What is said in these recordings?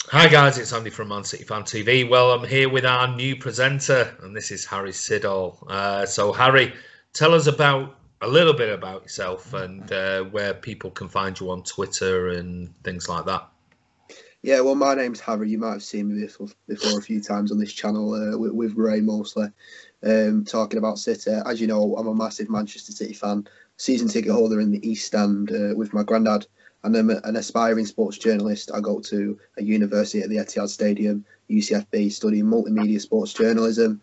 Hi guys, it's Andy from Man City Fan TV. Well, I'm here with our new presenter, and this is Harry Sydow. So, Harry, tell us a little bit about yourself and where people can find you on Twitter and things like that. Yeah, well, my name's Harry. You might have seen me before a few times on this channel with Ray mostly, talking about City. As you know, I'm a massive Manchester City fan, season ticket holder in the East Stand with my granddad, and I'm an aspiring sports journalist. I go to a university at the Etihad Stadium, UCFB, studying multimedia sports journalism.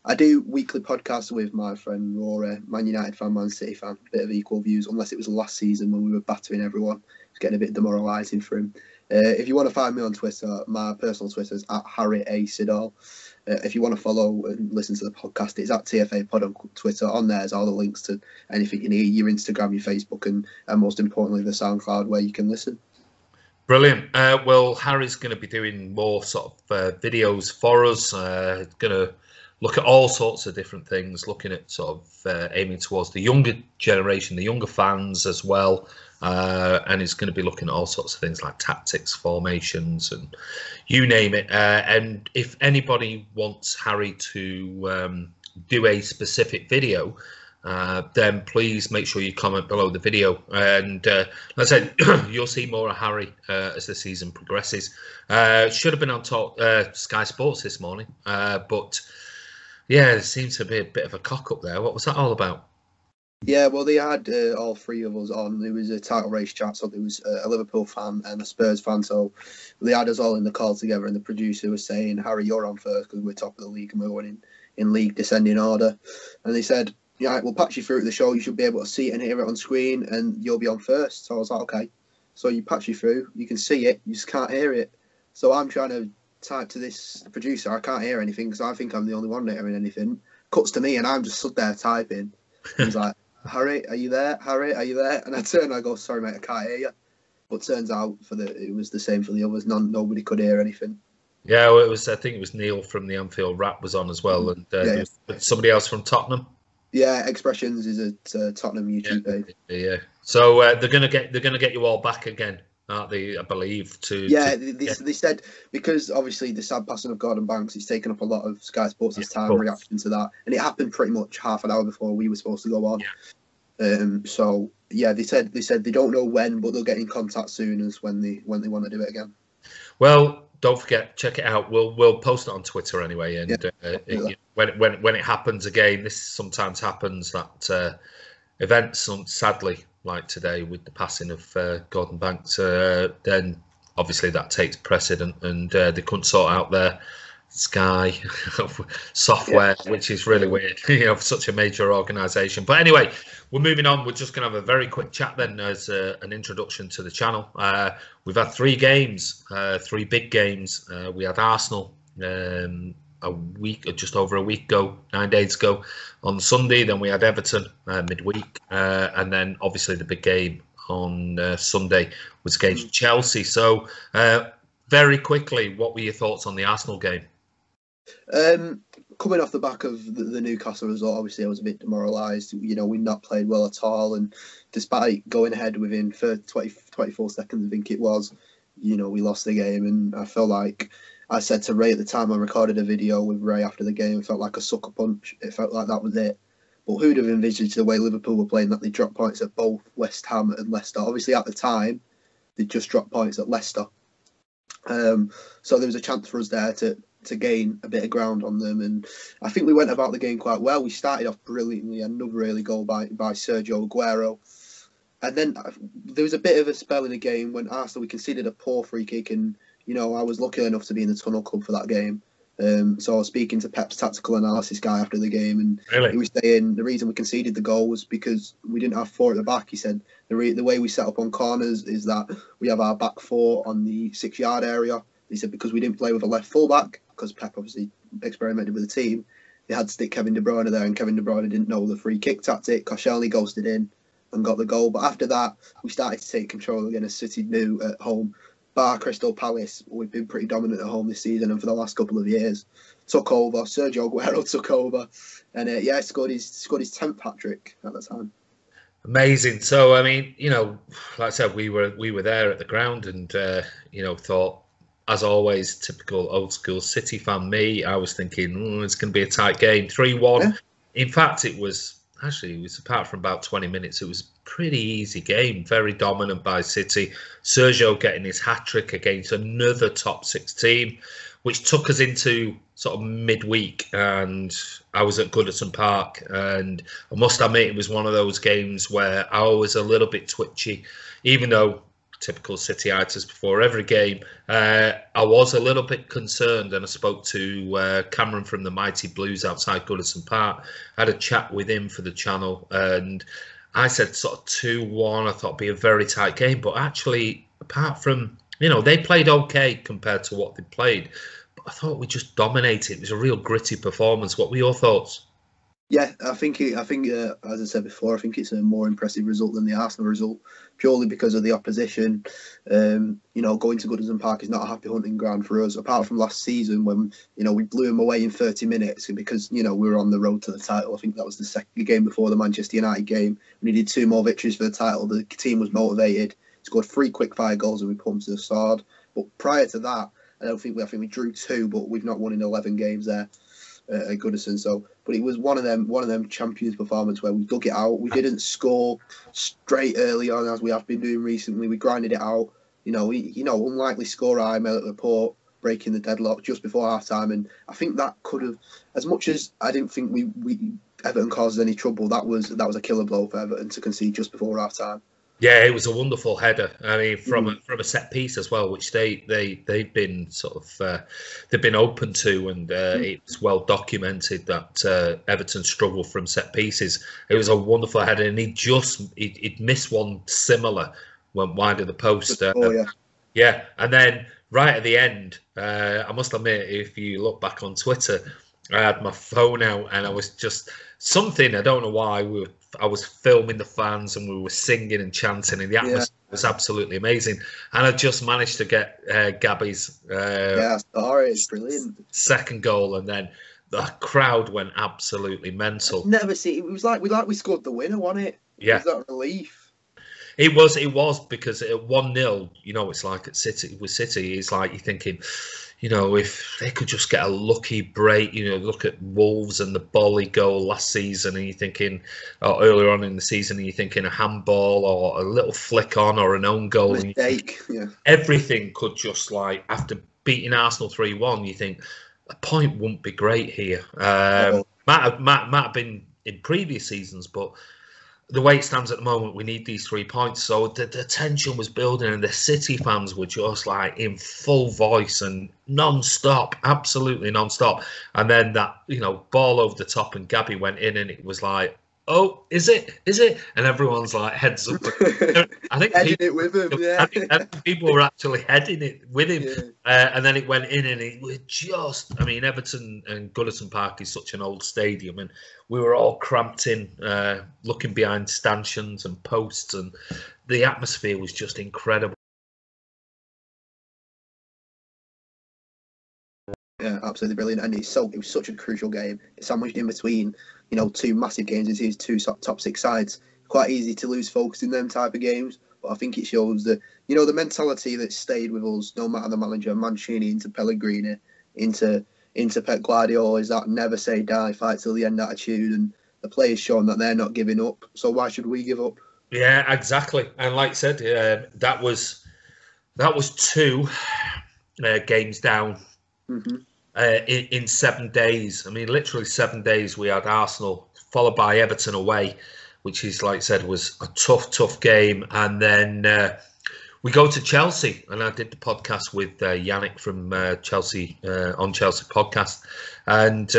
I do weekly podcasts with my friend Rory, Man United fan, Man City fan, bit of equal views, unless it was last season when we were battering everyone. It's getting a bit demoralising for him. If you want to find me on Twitter, my personal Twitter is at Harry A. Syddall. If you want to follow and listen to the podcast, it's at TFA Pod on Twitter. On there's all the links to anything you need, your Instagram, your Facebook, and most importantly, the SoundCloud where you can listen. Brilliant. Well, Harry's going to be doing more sort of videos for us. Going to look at all sorts of different things, looking at sort of aiming towards the younger generation, the younger fans as well. And he's going to be looking at all sorts of things like tactics, formations, and you name it. And if anybody wants Harry to do a specific video, then please make sure you comment below the video. And like I said, you'll see more of Harry as the season progresses. Should have been on Sky Sports this morning, but yeah, there seems to be a bit of a cock up there. What was that all about? Yeah, well, they had all three of us on. There was a title race chat, so there was a Liverpool fan and a Spurs fan. So they had us all in the call together, and the producer was saying, Harry, you're on first because we're top of the league and we're winning in league descending order. And they said, yeah, we'll patch you through the show. You should be able to see it and hear it on screen, and you'll be on first. So I was like, okay. So you patch you through, you can see it, you just can't hear it. So I'm trying to type to this producer. I can't hear anything because I think I'm the only one hearing anything. Cuts to me, and I'm just stood there typing. He's like, Harry, are you there? Harry, are you there? And I turn and I go, sorry, mate, I can't hear you. But turns out it was the same for the others. Nobody could hear anything. Yeah, well, I think it was Neil from the Anfield Rap was on as well, and there was somebody else from Tottenham. Yeah, Expressions is a Tottenham YouTube page. Yeah. So they're gonna get you all back again, aren't they? I believe. They said, because obviously the sad passing of Gordon Banks, it's taken up a lot of Sky Sports' time reacting to that, and it happened pretty much half an hour before we were supposed to go on. So yeah, they said they don't know when, but they'll get in contact soon as when they want to do it again. Well, don't forget, check it out. We'll post it on Twitter anyway, and when it happens again, this sometimes happens that events, sadly, like today with the passing of Gordon Banks, then obviously that takes precedent, and they couldn't sort out their Sky software, which is really weird, for such a major organisation. But anyway, we're moving on. We're just going to have a very quick chat then as an introduction to the channel. We've had 3 games, 3 big games. We had Arsenal just over a week ago, 9 days ago on Sunday. Then we had Everton midweek, and then obviously the big game on Sunday was against Chelsea. So very quickly, what were your thoughts on the Arsenal game? Coming off the back of the Newcastle result, obviously I was a bit demoralised. We've not played well at all, and despite going ahead within 24 seconds, I think it was, we lost the game. And I felt like I said to Ray at the time, I recorded a video with Ray after the game. It felt like a sucker punch. It felt like that was it. But who'd have envisaged the way Liverpool were playing that they dropped points at both West Ham and Leicester? Obviously at the time, they just dropped points at Leicester. So there was a chance for us there to gain a bit of ground on them, and I think we went about the game quite well. We started off brilliantly, another early goal by Sergio Aguero, and then there was a bit of a spell in the game when Arsenal, we conceded a poor free kick, and I was lucky enough to be in the Tunnel Club for that game. So I was speaking to Pep's tactical analysis guy after the game, and he was saying the reason we conceded the goal was because we didn't have 4 at the back. He said the way we set up on corners is that we have our back 4 on the 6-yard area. He said because we didn't play with a left fullback, because Pep obviously experimented with the team, they had to stick Kevin De Bruyne there, and Kevin De Bruyne didn't know the free kick tactic. Koscielny ghosted in and got the goal. But after that, we started to take control again, as City knew at home. Bar Crystal Palace, we've been pretty dominant at home this season, and for the last couple of years, took over. Sergio Aguero took over, and scored his 10th hat-trick at the time. Amazing. So I mean, like I said, we were there at the ground, and thought as always, typical old school City fan me, I was thinking, it's going to be a tight game, 3-1. Yeah. In fact, it was apart from about 20 minutes, it was a pretty easy game, very dominant by City. Sergio getting his hat-trick against another top 6 team, which took us into sort of midweek, and I was at Goodison Park, and I must admit it was one of those games where I was a little bit twitchy, even though typical Cityitis before every game. I was a little bit concerned, and I spoke to Cameron from the Mighty Blues outside Goodison Park. I had a chat with him for the channel, and I said sort of 2-1. I thought it'd be a very tight game, but actually, apart from, they played okay compared to what they played, but I thought we just dominated. It was a real gritty performance. What were your thoughts? Yeah, I think as I said before, I think it's a more impressive result than the Arsenal result, purely because of the opposition. Going to Goodison Park is not a happy hunting ground for us, apart from last season when, we blew them away in 30 minutes because, we were on the road to the title. I think that was the second game before the Manchester United game. We needed 2 more victories for the title. The team was motivated, scored 3 quick-fire goals and we pumped the sword. But prior to that, I think we drew 2, but we've not won in 11 games there at Goodison. So, but it was one of them Champions performance where we dug it out. We didn't score straight early on as we have been doing recently. We grinded it out. Unlikely score I made at Laporte breaking the deadlock just before half time, and I think that could have, as much as I didn't think we Everton caused any trouble, that was a killer blow for Everton to concede just before half time. Yeah, it was a wonderful header. I mean, from a set piece as well, which they've been sort of they've been open to, and it's well documented that Everton struggle from set pieces. It was a wonderful header, and he'd missed one similar, went wide of the post. Yeah, and then right at the end, I must admit, if you look back on Twitter, I had my phone out and I was just something. I don't know why I was filming the fans and we were singing and chanting, and the atmosphere was absolutely amazing. And I just managed to get Gabby's it's brilliant second goal, and then the crowd went absolutely mental. I've never seen it. Was like we scored the winner, wasn't it? Yeah, was that relief? It was because at 1-0, it's like at City with City, it's like you're thinking, if they could just get a lucky break, look at Wolves and the Bolly goal last season, and you're thinking, or earlier on in the season, and you're thinking a handball or a little flick on or an own goal. Mistake, everything could just after beating Arsenal 3-1, you think a point wouldn't be great here. Might have been in previous seasons, but the way it stands at the moment, we need these 3 points. So the tension was building, and the City fans were just in full voice and non-stop, absolutely non-stop. And then that, ball over the top, and Gabby went in, and it was like, oh, is it? And everyone's heads up. I think heading it with him, I think people were actually heading it with him. And then it went in, and it was just, Everton and Goodison Park is such an old stadium, and we were all cramped in, looking behind stanchions and posts, and the atmosphere was just incredible. Yeah, absolutely brilliant, and it was such a crucial game. It's sandwiched in between, 2 massive games. It's these 2 top 6 sides. Quite easy to lose focus in them type of games, but I think it shows the mentality that stayed with us, no matter the manager, Mancini into Pellegrini, into Pep Guardiola, is that never say die, fight till the end attitude, and the players shown that they're not giving up. So why should we give up? Yeah, exactly. And like I said, that was 2 games down. Mm-hmm. In 7 days. Literally 7 days. We had Arsenal, followed by Everton away, which is, like I said, was a tough game. And then we go to Chelsea, and I did the podcast with Yannick from Chelsea on Chelsea podcast, and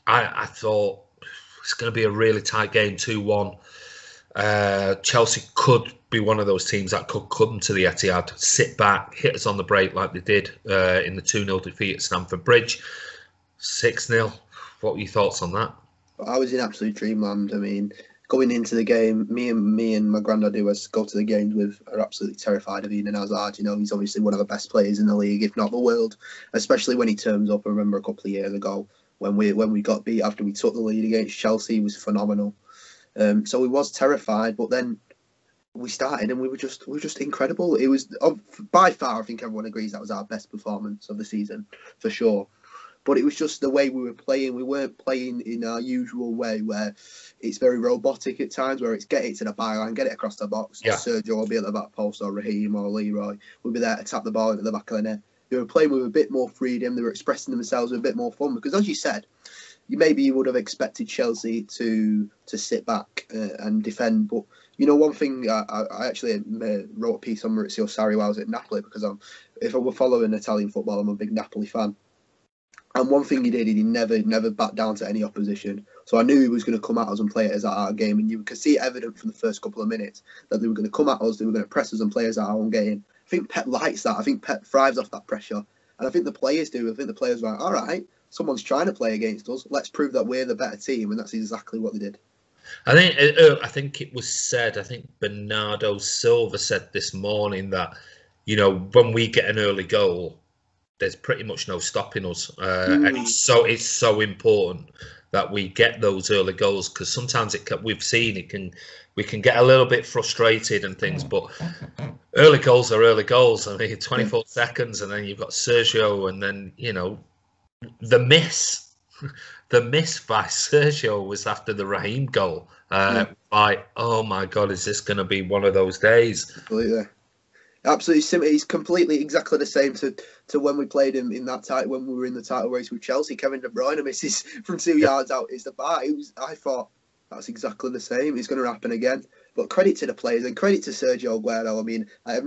I thought it's going to be a really tight game, 2-1. Chelsea could be one of those teams that could come to the Etihad, sit back, hit us on the break like they did in the 2-0 defeat at Stamford Bridge. 6-0. What were your thoughts on that? I was in absolute dreamland. Going into the game, me and my granddad, who was go to the games with, are absolutely terrified of Eden Hazard. He's obviously one of the best players in the league, if not the world, especially when he turns up. I remember a couple of years ago when we got beat after we took the lead against Chelsea, he was phenomenal. So he was terrified, but then we started and we were just incredible. It was by far, I think everyone agrees, that was our best performance of the season for sure. But it was just the way we were playing. We weren't playing in our usual way where it's very robotic at times, where it's get it to the byline, get it across the box. Yeah. Sergio will be at the back post, or Raheem or Leroy will be there to tap the ball into the back of the net. They were playing with a bit more freedom. They were expressing themselves with a bit more fun. Because as you said, you would have expected Chelsea to sit back and defend. But, you know, one thing, I actually wrote a piece on Maurizio Sarri while I was at Napoli, because if I were following Italian football, I'm a big Napoli fan. And one thing he did, he never backed down to any opposition. So I knew he was going to come at us and play it as our game. And you could see evident from the first couple of minutes that they were going to come at us, they were going to press us and play us our own game. I think Pep likes that. I think Pep thrives off that pressure. And I think the players do. I think the players are like, all right, someone's trying to play against us. Let's prove that we're the better team. And that's exactly what they did. I think it was said, I think Bernardo Silva said this morning that, you know, when we get an early goal, there's pretty much no stopping us, and it's so important that we get those early goals, because sometimes we can get a little bit frustrated and things, but early goals are early goals. I mean, 24 seconds, and then you've got Sergio, and then, you know, the miss by Sergio was after the Raheem goal. Like, oh my God, is this going to be one of those days? Absolutely similar. He's completely exactly the same to when we played him in that title, when we were in the title race with Chelsea. Kevin De Bruyne misses from 2 yards out. It's the bar. I thought that's exactly the same. It's going to happen again. But credit to the players and credit to Sergio Aguero. I mean, I've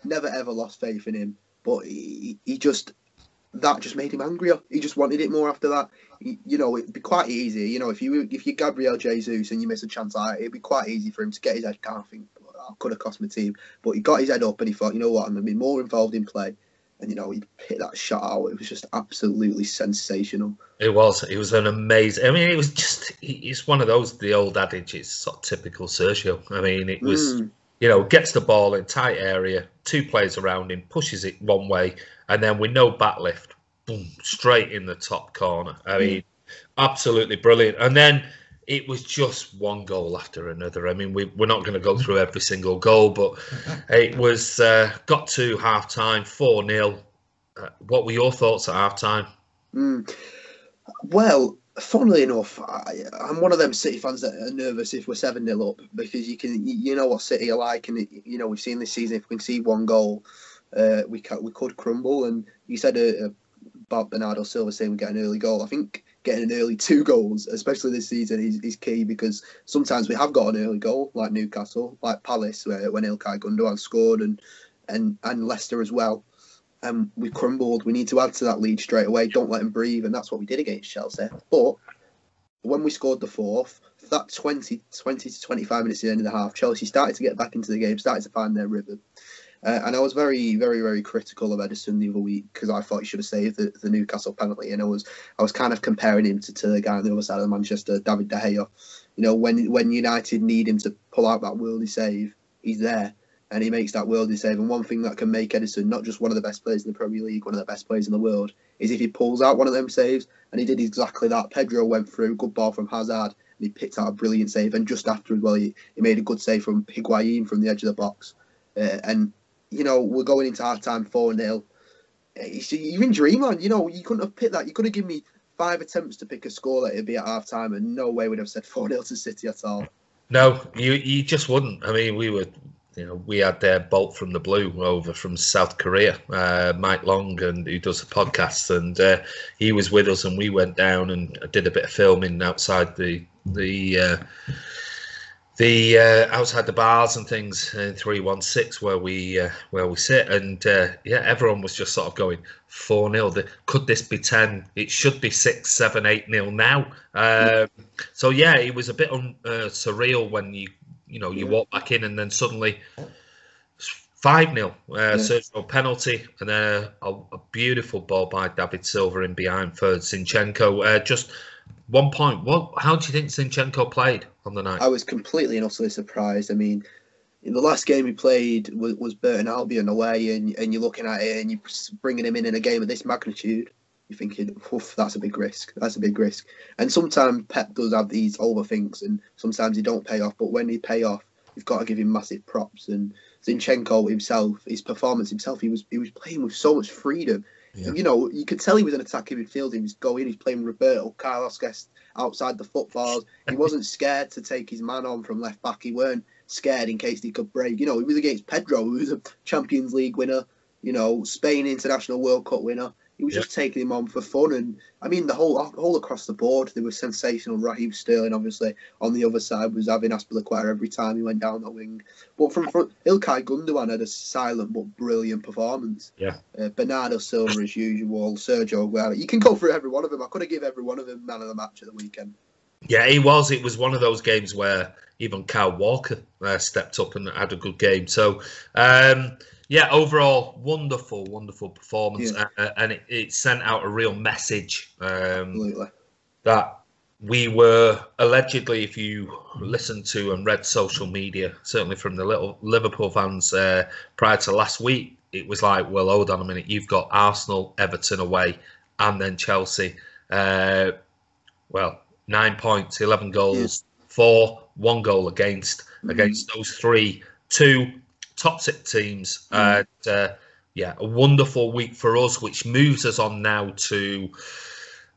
never ever lost faith in him, but that just made him angrier. He just wanted it more after that. You know, it'd be quite easy. You know, if you're Gabriel Jesus and you miss a chance like that, it'd be quite easy for him to get his head down. I think that could have cost my team, but he got his head up and he thought, you know what, I'm going to be more involved in play. And, you know, he hit that shot out. It was just absolutely sensational. It was an amazing. I mean, it was just. It's one of those. The old adage is sort of typical Sergio. I mean, it was. You know, gets the ball in tight area, two players around him, pushes it one way, and then with no back lift, boom, straight in the top corner. I mean, absolutely brilliant. And then it was just one goal after another. I mean, we're not going to go through every single goal, but it was got to half time, 4-0. What were your thoughts at half time? Well, funnily enough, I'm one of them City fans that are nervous if we're 7-0 up, because you know what City are like, and you know, we've seen this season, if we can see one goal, we could crumble. And you said about Bernardo Silva saying we get an early goal. I think getting an early 2 goals, especially this season, is key, because sometimes we have got an early goal, like Newcastle, like Palace, when Ilkay Gundogan scored, and Leicester as well. We crumbled. We need to add to that lead straight away. Don't let them breathe, and that's what we did against Chelsea. But when we scored the 4th, that 20 to 25 minutes at the end of the half, Chelsea started to get back into the game, started to find their rhythm. And I was very, very, very critical of Ederson the other week, because I thought he should have saved the Newcastle penalty, and I was kind of comparing him to the guy on the other side of Manchester, David De Gea. You know, when United need him to pull out that worldly save, he's there. And he makes that worldly save. And one thing that can make Ederson not just one of the best players in the Premier League, one of the best players in the world, is if he pulls out one of them saves. And he did exactly that. Pedro went through, good ball from Hazard, and he picked out a brilliant save. And just after as well, he made a good save from Higuain from the edge of the box. And, you know, we're going into half-time 4-0. You're in dreamland. You know, you couldn't have picked that. You could have given me 5 attempts to pick a score that it'd be at half-time, and no way would have said 4-0 to City at all. No, you just wouldn't. I mean, we had their bolt from the blue over from South Korea, Mike Long, and who does the podcast, and he was with us, and we went down and did a bit of filming outside the outside the bars and things in 316 where we sit, and everyone was just sort of going 4-0. Could this be 10? It should be 6, 7, 8-0 now. So yeah, it was a bit surreal when you walk back in, and then suddenly 5-0. Sergio penalty, and then a beautiful ball by David Silva in behind for Zinchenko. Just 1 point. How do you think Zinchenko played on the night? I was completely and utterly surprised. I mean, in the last game he played was Burton Albion away, and you're looking at it and you're bringing him in a game of this magnitude. You're thinking, that's a big risk. That's a big risk. And sometimes Pep does have these overthinks, and sometimes he don't pay off. But when he pay off, you've got to give him massive props. And Zinchenko himself, his performance himself, he was playing with so much freedom. Yeah. You know, you could tell he was an attacking midfielder. He was going, he's playing Roberto Carlos Guest outside the footballs. He wasn't scared to take his man on from left back. He weren't scared in case he could break. You know, he was against Pedro, who was a Champions League winner, you know, Spain International World Cup winner. He was just taking him on for fun. And I mean, the whole across the board, they were sensational. Raheem Sterling, obviously, on the other side, was having Aspilicueta every time he went down the wing. But from front, Ilkay Gundogan had a silent but brilliant performance. Yeah. Bernardo Silva, as usual. Sergio Aguero. You can go through every one of them. I could have given every one of them man of the match at the weekend. Yeah, he was. It was one of those games where even Kyle Walker stepped up and had a good game. So, yeah, overall, wonderful performance. Yeah. And it sent out a real message Absolutely. that we were allegedly, if you listened to and read social media, certainly from the little Liverpool fans prior to last week, it was like, well, hold on a minute, you've got Arsenal, Everton away, and then Chelsea. Well, 9 points, 11 goals, 1 goal against those two top 6 teams. And yeah, a wonderful week for us, which moves us on now to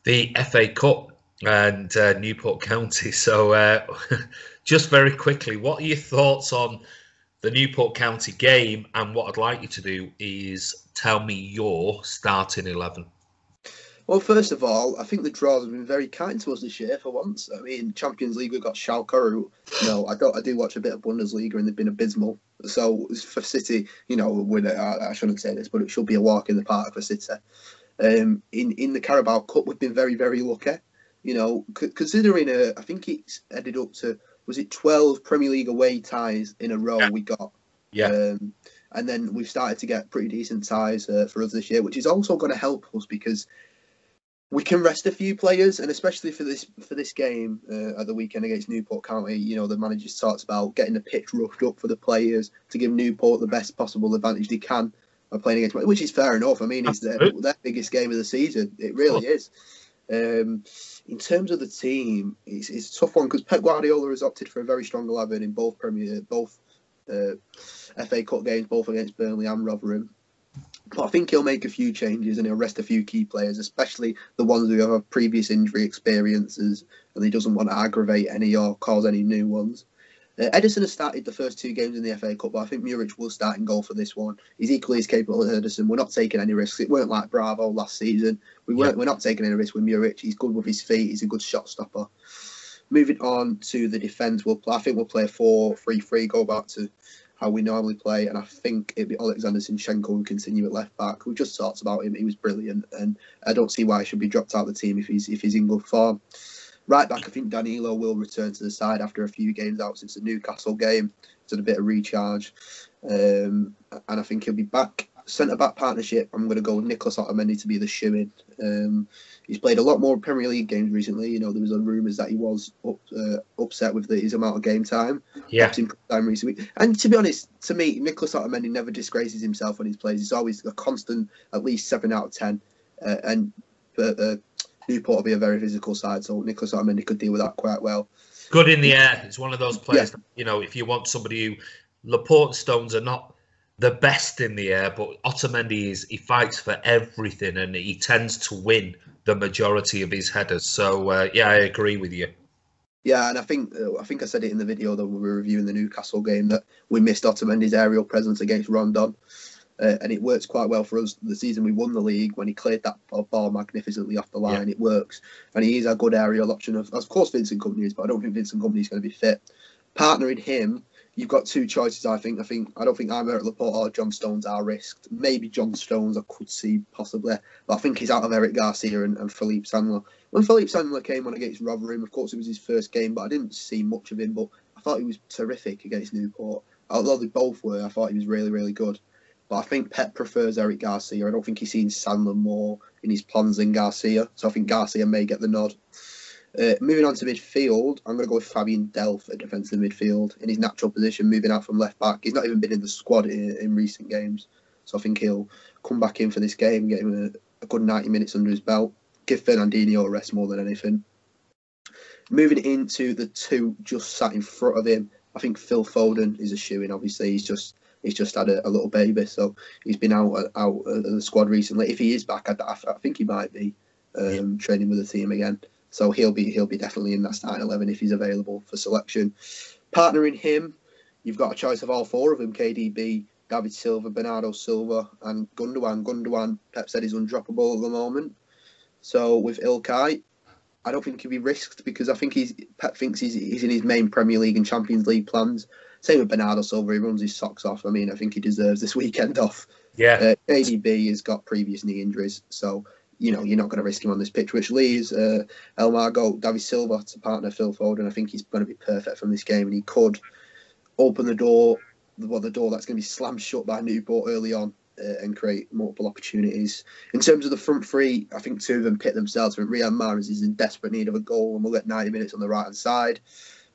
the FA Cup and Newport County. So just very quickly, what are your thoughts on the Newport County game? And what I'd like you to do is tell me your starting 11. Well, first of all, I think the draws have been very kind to us this year for once. I mean, Champions League, we've got Schalke, who, you know, I do watch a bit of Bundesliga and they've been abysmal. So for City, you know, I shouldn't say this, but it should be a walk in the park for City. In the Carabao Cup, we've been very, very lucky. You know, considering I think it's added up to, was it 12 Premier League away ties in a row we got? Yeah. And then we've started to get pretty decent ties for us this year, which is also going to help us because we can rest a few players, and especially for this game at the weekend against Newport County, you know, the manager talks about getting the pitch roughed up for the players to give Newport the best possible advantage they can by playing against, which is fair enough. I mean, it's their biggest game of the season. It really is. In terms of the team, it's a tough one because Pep Guardiola has opted for a very strong 11 in both FA Cup games, both against Burnley and Rotherham. But I think he'll make a few changes and he'll rest a few key players, especially the ones who have previous injury experiences and he doesn't want to aggravate any or cause any new ones. Ederson has started the first 2 games in the FA Cup, but I think Muric will start in goal for this one. He's equally as capable as Ederson. We're not taking any risks. It weren't like Bravo last season. We're not taking any risks with Muric. He's good with his feet. He's a good shot stopper. Moving on to the defence, I think we'll play a 4-3-3, go back to how we normally play, and I think it'd be Alexander Zinchenko who continue at left back. We just talked about him; he was brilliant, and I don't see why he should be dropped out of the team if he's in good form. Right back, I think Danilo will return to the side after a few games out since the Newcastle game. It's had a bit of recharge, and I think he'll be back. Centre back partnership, I'm going to go with Nicholas Otamendi to be the shoe-in. He's played a lot more Premier League games recently. You know, there was rumours that he was upset with his amount of game time. Yeah. In time recently. And to be honest, to me, Nicholas Otamendi never disgraces himself when he plays. He's always a constant, at least 7 out of 10. Newport will be a very physical side, so Nicholas Otamendi could deal with that quite well. Good in the air. It's one of those players, that, you know, if you want somebody who... Laporte and Stones are not the best in the air, but Otamendi he fights for everything and he tends to win the majority of his headers. So, yeah, I agree with you. Yeah, and I think I said it in the video that we were reviewing the Newcastle game that we missed Otamendi's aerial presence against Rondon. And it works quite well for us. The season we won the league, when he cleared that ball magnificently off the line, It works. And he is a good aerial option. Of course, Vincent Kompany is, but I don't think Vincent Kompany is going to be fit. Partnering him, you've got 2 choices, I think. I don't think either Laporte or John Stones are risked. Maybe John Stones I could see possibly. But I think he's out of Eric Garcia and Philippe Sandler. When Philippe Sandler came on against Rotherham, of course it was his first game, but I didn't see much of him. But I thought he was terrific against Newport. Although they both were, I thought he was really, really good. But I think Pep prefers Eric Garcia. I don't think he's seen Sandler more in his plans than Garcia. So I think Garcia may get the nod. Moving on to midfield, I'm going to go with Fabian Delph at defensive midfield in his natural position, moving out from left back. He's not even been in the squad in recent games. So I think he'll come back in for this game, get him a good 90 minutes under his belt. Give Fernandinho a rest more than anything. Moving into the 2 just sat in front of him, I think Phil Foden is a shoo-in. Obviously, he's just had a little baby, so he's been out of the squad recently. If he is back, I think he might be training with the team again. So he'll be definitely in that starting 11 if he's available for selection. Partnering him, you've got a choice of all four of them: KDB, David Silva, Bernardo Silva, and Gundogan. Gundogan, Pep said, is undroppable at the moment. So with Ilkay, I don't think he'll be risked because I think Pep thinks he's in his main Premier League and Champions League plans. Same with Bernardo Silva, he runs his socks off. I mean, I think he deserves this weekend off. Yeah. KDB has got previous knee injuries, so you're not going to risk him on this pitch, which leaves El Margo, David Silva to partner Phil Foden. I think he's going to be perfect from this game, and he could open the door that's going to be slammed shut by Newport early on and create multiple opportunities. In terms of the front three, I think two of them pit themselves. Riyad Mahrez is in desperate need of a goal, and we'll get 90 minutes on the right-hand side.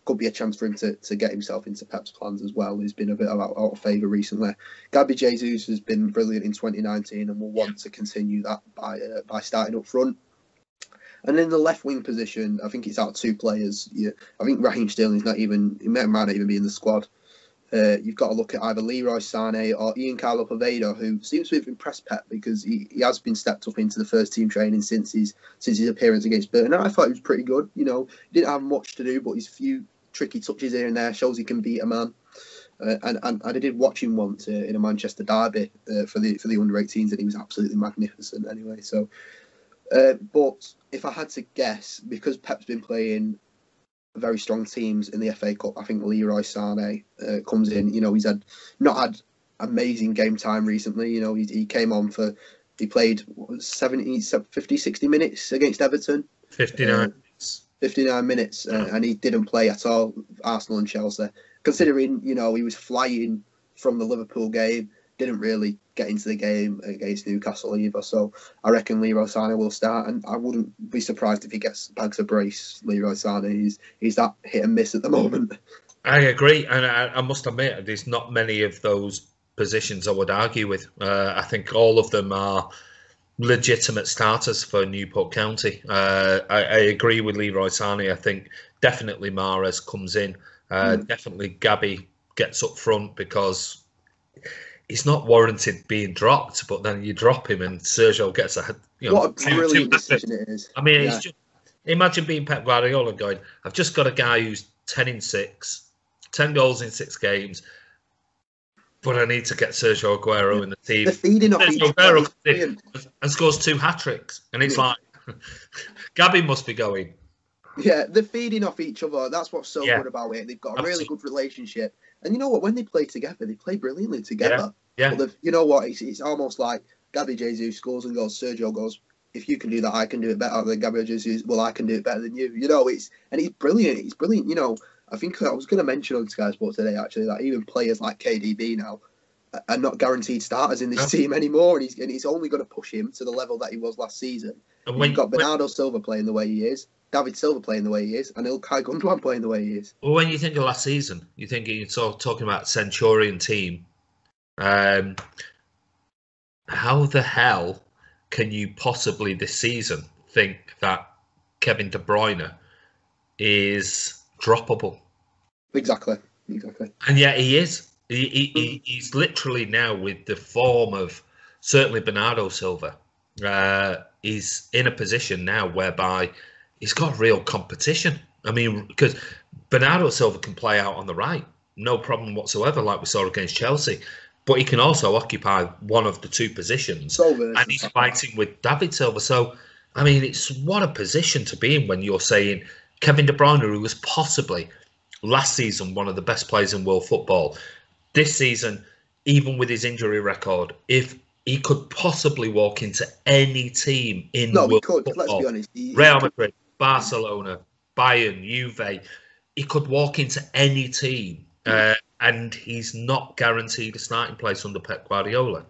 Could be a chance for him to get himself into Pep's plans as well. He's been a bit out of favour recently. Gabi Jesus has been brilliant in 2019 and will want to continue that by starting up front. And in the left wing position, I think it's out 2 players. I think Raheem Sterling's might not even be in the squad. You've got to look at either Leroy Sané or Ian Carlo Poveda, who seems to have impressed Pep because he has been stepped up into the first team training since his appearance against Burton. And I thought he was pretty good. He didn't have much to do, but his few tricky touches here and there shows he can beat a man. And I did watch him once in a Manchester derby for the under-18s, and he was absolutely magnificent anyway. So, but if I had to guess, because Pep's been playing very strong teams in the FA Cup, I think Leroy Sané comes in. He's not had amazing game time recently. He came on he played 50, 60 minutes against Everton. 59 minutes, and he didn't play at all, Arsenal and Chelsea. Considering, he was flying from the Liverpool game, didn't really get into the game against Newcastle either. So I reckon Leroy Sané will start, and I wouldn't be surprised if he bags a brace. Leroy Sané, he's that hit and miss at the moment. I agree, and I must admit, there's not many of those positions I would argue with. I think all of them are legitimate starters for Newport County. I agree with Leroy Sané. I think definitely Mahrez comes in. Definitely Gabi gets up front because he's not warranted being dropped, but then you drop him and Sergio gets what a brilliant decision it is. I mean, it's just, imagine being Pep Guardiola and going, I've just got a guy who's 10 in 6, 10 goals in 6 games, but I need to get Sergio Aguero in the team. They're feeding off each other and scores 2 hat-tricks. And it's like, Gabi must be going. Yeah, they're feeding off each other. That's what's so good about it. They've got a really good relationship. And you know what? When they play together, they play brilliantly together. Yeah. But you know what? It's almost like Gabi Jesus scores and goes, Sergio goes, if you can do that, I can do it better than Gabi Jesus. Well, I can do it better than you. He's brilliant. He's brilliant. I think I was going to mention on Sky Sports today, actually, that even players like KDB now are not guaranteed starters in this team anymore. And he's only going to push him to the level that he was last season. And you've got Bernardo Silva playing the way he is, David Silva playing the way he is, and Ilkay Gundogan playing the way he is. Well, when you think of last season, you're talking about Centurion team. How the hell can you possibly this season think that Kevin De Bruyne is droppable? Exactly. And yet he is. He's literally now, with the form of certainly Bernardo Silva, he's in a position now whereby he's got real competition. I mean, because Bernardo Silva can play out on the right, no problem whatsoever, like we saw against Chelsea. But he can also occupy one of the 2 positions. And he's fighting with David Silva. So, I mean, it's what a position to be in when you're saying Kevin De Bruyne, who was possibly last season one of the best players in world football, this season, even with his injury record, if he could possibly walk into any team in world football, let's be honest. Real Madrid, Barcelona, Bayern, Juve, he could walk into any team, and he's not guaranteed a starting place under Pep Guardiola.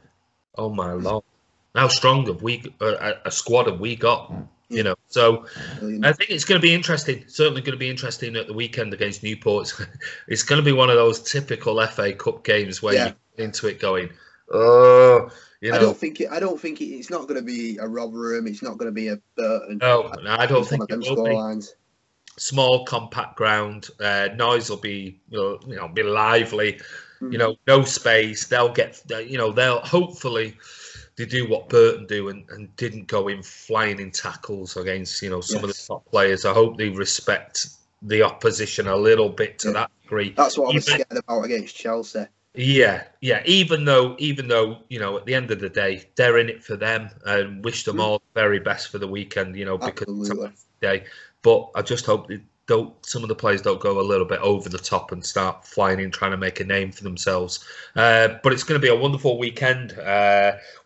Oh my Lord. How strong have a squad have we got? So I think it's going to be interesting. Certainly going to be interesting at the weekend against Newport. It's going to be one of those typical FA Cup games where you get into it going, I don't think it's not going to be a Rotherham. It's not going to be a Burton. No, I don't think it will be. small, compact ground. Noise will be, be lively. No space. They'll get, they'll hopefully they do what Burton do and didn't go in flying in tackles against, some of the top players. I hope they respect the opposition a little bit to that degree. That's what I was scared about against Chelsea. Yeah. Even though, at the end of the day, they're in it for them, and wish them all the very best for the weekend, because it's a massive day. But I just hope some of the players don't go a little bit over the top and start flying in trying to make a name for themselves. But it's going to be a wonderful weekend,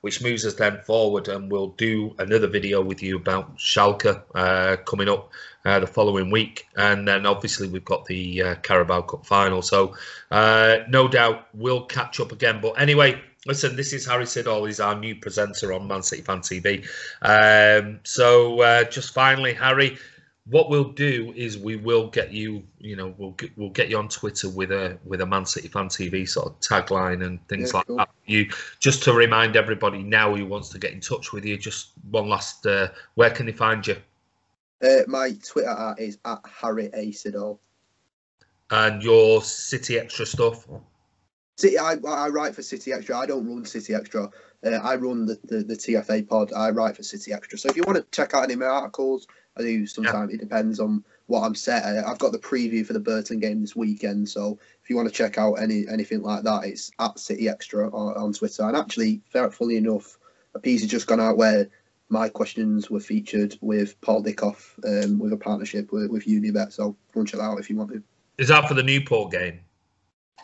which moves us then forward, and we'll do another video with you about Schalke coming up the following week. And then obviously we've got the Carabao Cup final. So no doubt we'll catch up again. But anyway, listen, this is Harry Syddall. He's our new presenter on Man City Fan TV. So just finally, Harry, what we'll do is we will get you, we'll get you on Twitter with a Man City Fan TV sort of tagline and things like that. You just to remind everybody now who wants to get in touch with you. Just one last, where can they find you? My Twitter is at Harry A Syddall. And your City Extra stuff? City, I write for City Extra. I don't run City Extra. I run the TFA pod. I write for City Extra. So if you want to check out any of my articles, I do sometimes. It depends on what I'm set. I've got the preview for the Burton game this weekend. So if you want to check out anything like that, it's at City Extra on Twitter. And actually, fully enough, a piece has just gone out where my questions were featured with Paul Dickoff with a partnership with Unibet. So go and check that out if you want to. Is that for the Newport game?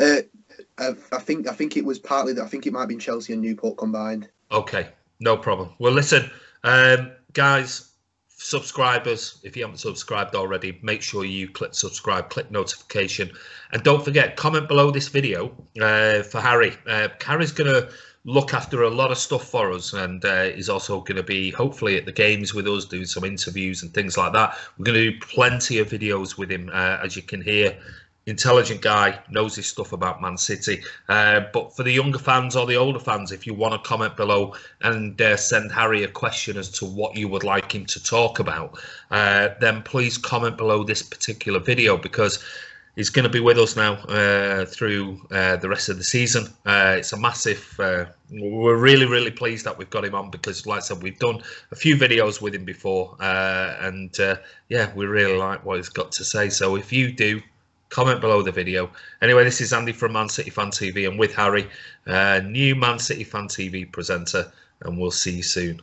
I think it was partly that. I think it might have been Chelsea and Newport combined. Okay, no problem. Well, listen, guys, subscribers, if you haven't subscribed already, make sure you click subscribe, click notification, and don't forget, comment below this video for Harry. Harry's going to look after a lot of stuff for us, and he's also going to be hopefully at the games with us, doing some interviews and things like that. We're going to do plenty of videos with him, as you can hear. Intelligent guy, knows his stuff about Man City. But for the younger fans or the older fans, if you want to comment below and send Harry a question as to what you would like him to talk about, then please comment below this particular video, because he's going to be with us now through the rest of the season. It's a massive... we're really, really pleased that we've got him on, because, like I said, we've done a few videos with him before. And we really like what he's got to say. So if you do, comment below the video. Anyway, this is Andy from Man City Fan TV, and with Harry, new Man City Fan TV presenter, and we'll see you soon.